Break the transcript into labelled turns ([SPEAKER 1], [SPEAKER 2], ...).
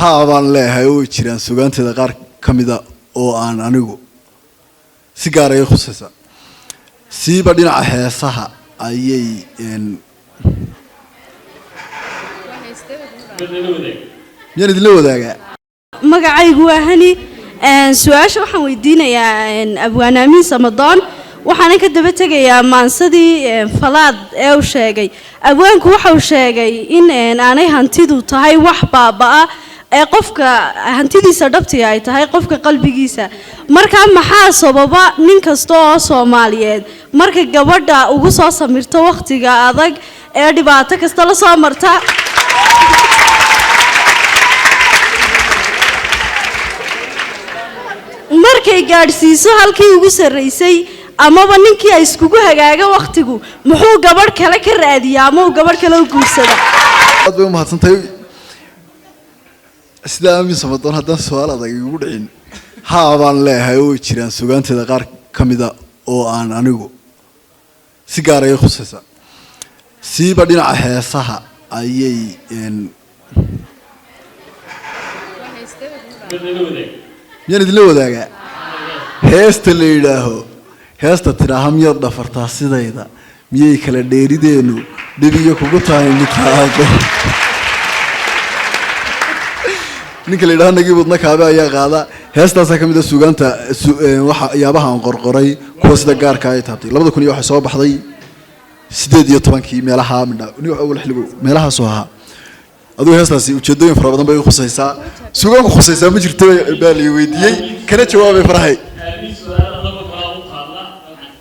[SPEAKER 1] ها بان له هاي وجيران سوغانتيدا qaar kamida oo aan anigu si gaar ah khusaysa siiba dhinaca heesaha ayay يعني دلوا ذاك
[SPEAKER 2] magacaygu waa hani su'aasha waxaan weydiinayaa abwaanaamiin Samadoon waxaan ka daba tagayaa maansadii falaad ee uu sheegay abwaanku waxa uu sheegay in aanay hantidu tahay wax baabaa ee qofka hantidiisa dhabtii ay tahay qofka qalbigiisa marka maxaa sababa nin kasta oo Soomaaliyeed marka gabadha ugu soo samirto waqtiga adag ee dhibaato kasta la soo marta markay gaadhsiiso halkii ugu sareysay amaba ninkii ay iskugu hagaaga waqtigu muxuu gabadh kale ka raadiyaa ama uu gabadh kale u guursada
[SPEAKER 1] aad bay u mahadsantahay sida aamin Samadoon haddaan su'aal adag igu dhicin haa baan leeyahay oo jiraan suugaanteeda qaar kamida oo aan anigu si gaar ah khusaysa siiba dhinaca heesaha ayay يعني دلوا ذاك هست اللي يداه هست ترى هم يرضى فرتاسي ذا مية كلا ديري دينو دبيو كوكوتاي نكاهك نكلا يداه نجيب وطنا كابا يا غادا هست أساكم إذا سوغانتا وح يابها عن قرقري كوس دجار كاي تابتي لما تكون يوحي صوب حضي سديد يطبعا كي ملها من دا ونيو أول حلو ملها سوها aduu heestaasi ujeedooyin fara badan bay u khusaysaa suugaan ku khusaysaa ma jirto baa la weydiiyay kana jawaabay farahay